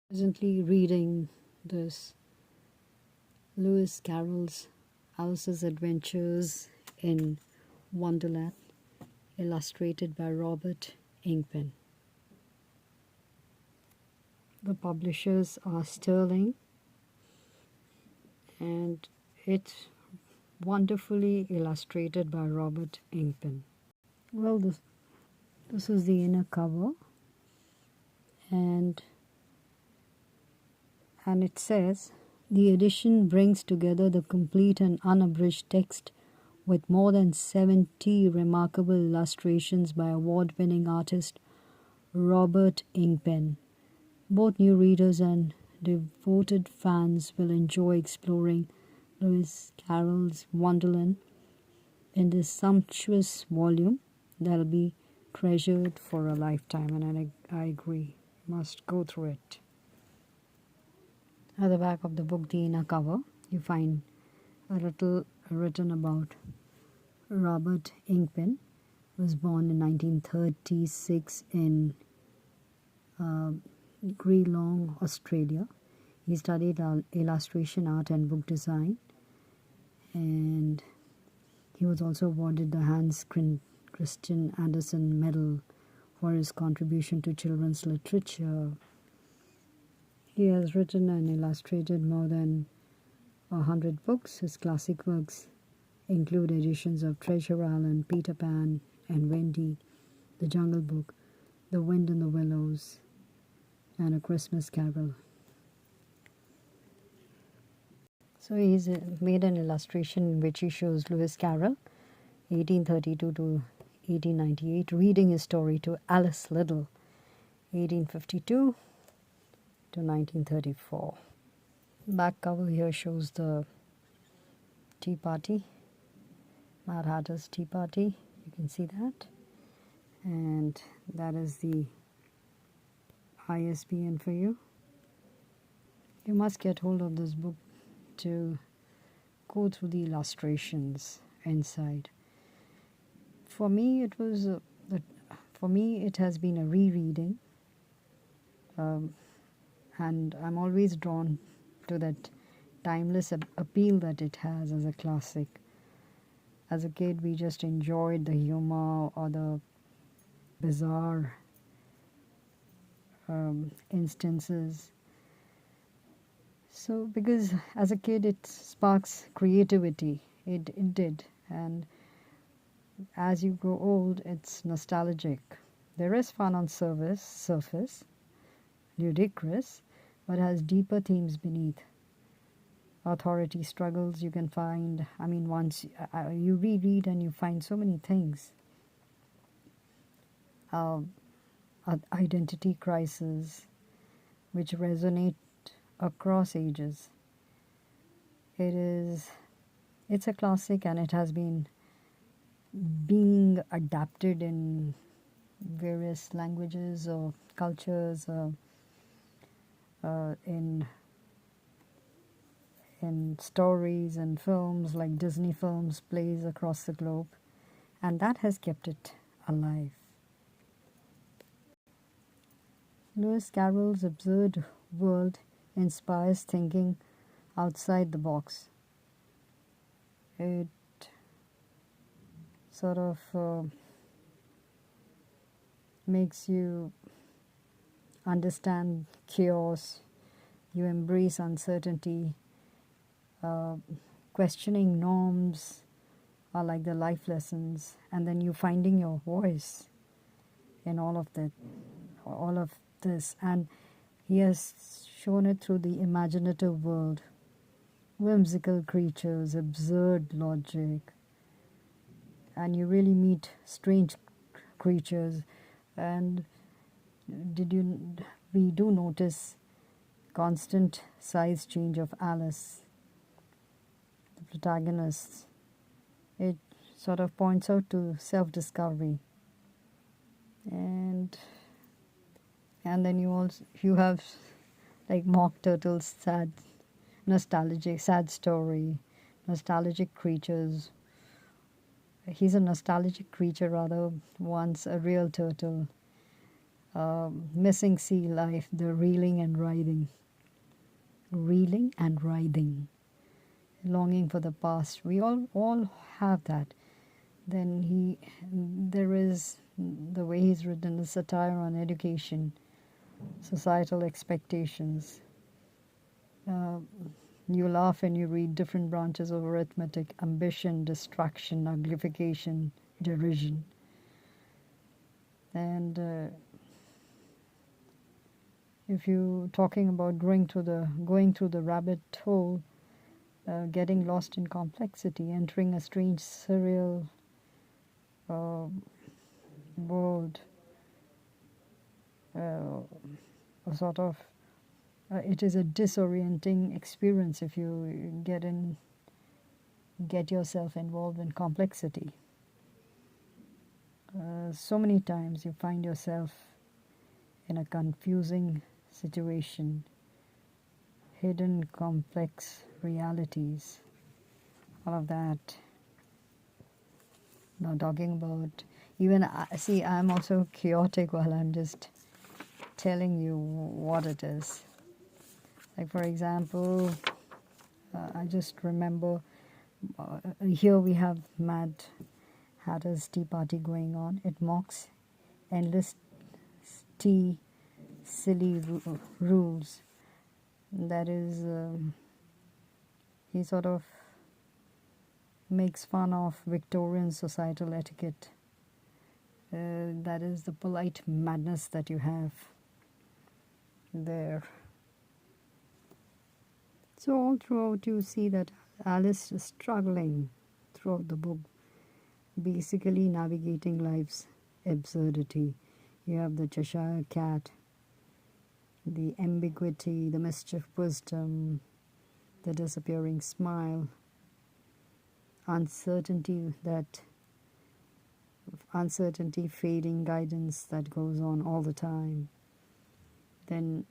Presently reading this Lewis Carroll's Alice's Adventures in Wonderland, illustrated by Robert Ingpen. The publishers are Sterling, and it's wonderfully illustrated by Robert Ingpen. Well, this is the inner cover, and it says, the edition brings together the complete and unabridged text with more than 70 remarkable illustrations by award-winning artist Robert Ingpen. Both new readers and devoted fans will enjoy exploring Lewis Carroll's Wonderland in this sumptuous volume that'll be treasured for a lifetime, and I agree, must go through it. At the back of the book, the inner cover, you find a little written about Robert Ingpen, who was born in 1936 in Geelong, Australia. He studied illustration, art and book design, and he was also awarded the Hans Christian Andersen Medal for his contribution to children's literature. He has written and illustrated more than 100 books. His classic works include editions of Treasure Island, Peter Pan and Wendy, The Jungle Book, The Wind in the Willows, and A Christmas Carol. So he's made an illustration in which he shows Lewis Carroll, 1832 to 1898, reading his story to Alice Liddell, 1852 to 1934. Back cover here shows the tea party, Mad Hatter's Tea Party. You can see that. And that is the ISBN for you. You must get hold of this book to go through the illustrations inside. For me, it has been a rereading, and I'm always drawn to that timeless appeal that it has as a classic. As a kid, we just enjoyed the humor or the bizarre instances. So, because as a kid it sparks creativity, it did, and as you grow old, it's nostalgic. There is fun on surface, ludicrous, but has deeper themes beneath. Authority struggles you can find. I mean, once you reread and you find so many things. Identity crisis, which resonate across ages. It's a classic, and it has been being adapted in various languages or cultures, in stories and films like Disney films, plays across the globe, and that has kept it alive. Lewis Carroll's absurd world inspires thinking outside the box. It sort of makes you understand chaos, you embrace uncertainty, questioning norms are like the life lessons, and then you finding your voice in all of this, and he has shown it through the imaginative world, whimsical creatures, absurd logic, and you really meet strange creatures. And we do notice constant size change of Alice, the protagonist. It sort of points out to self-discovery, and then you have like Mock Turtle's sad story, nostalgic creatures. He's a nostalgic creature rather, once a real turtle. Missing sea life, the reeling and writhing. Reeling and writhing. Longing for the past. We all have that. Then there is the way he's written a satire on education, societal expectations. You laugh and you read different branches of arithmetic, ambition, distraction, uglification, derision. And if you're talking about going through the rabbit hole, getting lost in complexity, entering a strange, surreal world, a sort of it is a disorienting experience if you get yourself involved in complexity. So many times you find yourself in a confusing situation, hidden complex realities, all of that. Now talking about, even, see, I'm also chaotic while I'm just telling you what it is. Like, for example, I just remember here we have Mad Hatter's Tea Party going on. It mocks endless silly rules. That is, he sort of makes fun of Victorian societal etiquette. That is the polite madness that you have there. So all throughout you see that Alice is struggling throughout the book, basically navigating life's absurdity. You have the Cheshire Cat, the ambiguity, the mischief wisdom, the disappearing smile, uncertainty, fading guidance that goes on all the time. Then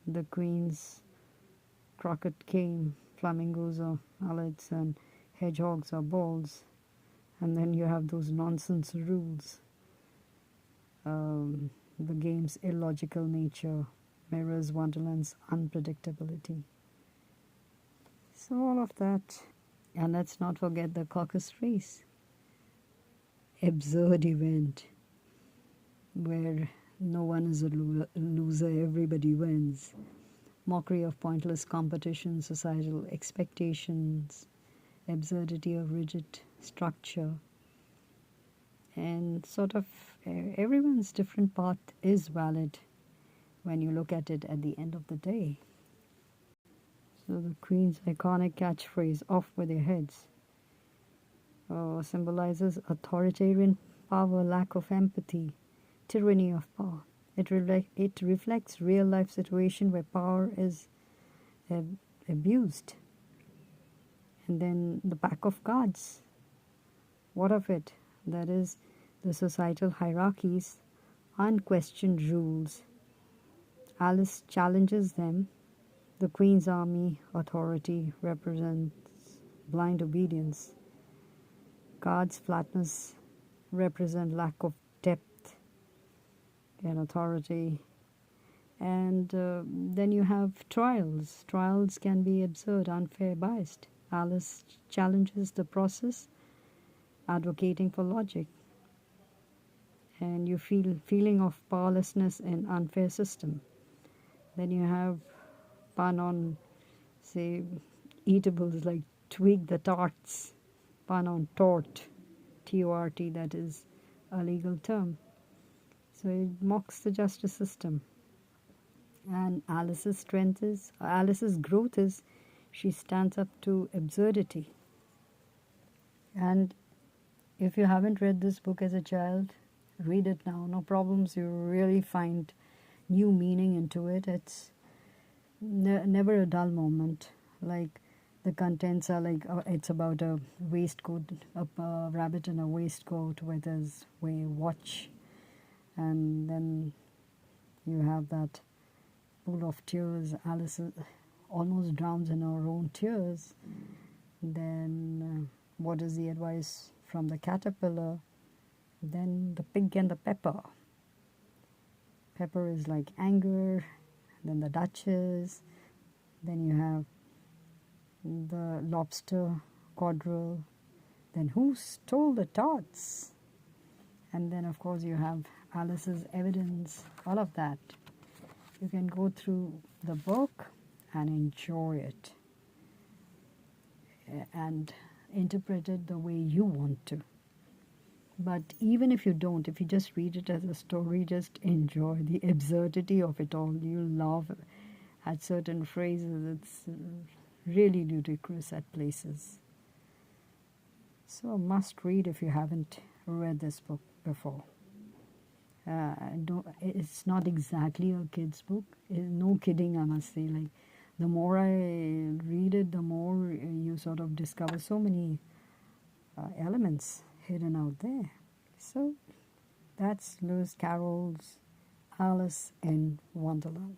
the Queen's croquet game, flamingos are mullets and hedgehogs are balls. And then you have those nonsense rules. The game's illogical nature mirrors Wonderland's unpredictability. So all of that. And let's not forget the caucus race. Absurd event where no one is a loser, everybody wins. Mockery of pointless competition, societal expectations, absurdity of rigid structure, and sort of everyone's different path is valid when you look at it at the end of the day. So the Queen's iconic catchphrase, "Off with your heads," symbolizes authoritarian power, lack of empathy, tyranny of power. It reflects real life situation where power is abused. And then the pack of cards. What of it? That is the societal hierarchies, unquestioned rules. Alice challenges them. The Queen's army authority represents blind obedience. Cards' flatness represent lack of depth and authority. And then you have trials. Trials can be absurd, unfair, biased. Alice challenges the process, advocating for logic. And you feel feeling of powerlessness in unfair system. Then you have pun on, say, eatables like tweak the tarts, pun on tort, T-O-R-T, that is a legal term. So it mocks the justice system. And Alice's growth is she stands up to absurdity. And if you haven't read this book as a child, read it now. No problems. You really find new meaning into it. It's never a dull moment. Like the contents are like, it's about a waistcoat, a rabbit in a waistcoat with his watch. And then you have that pool of tears. Alice almost drowns in her own tears. Then what is the advice from the caterpillar? Then the pig and the pepper. Pepper is like anger, then the Duchess, then you have the lobster, quadrille, then who stole the tarts? And then of course you have Alice's evidence, all of that. You can go through the book and enjoy it and interpret it the way you want to. But even if you don't, if you just read it as a story, just enjoy the absurdity of it all. You'll laugh at certain phrases. It's really ludicrous at places. So a must read if you haven't read this book before. It's not exactly a kid's book. No kidding, I must say. Like, the more I read it, the more you sort of discover so many elements hidden out there. So that's Lewis Carroll's Alice in Wonderland.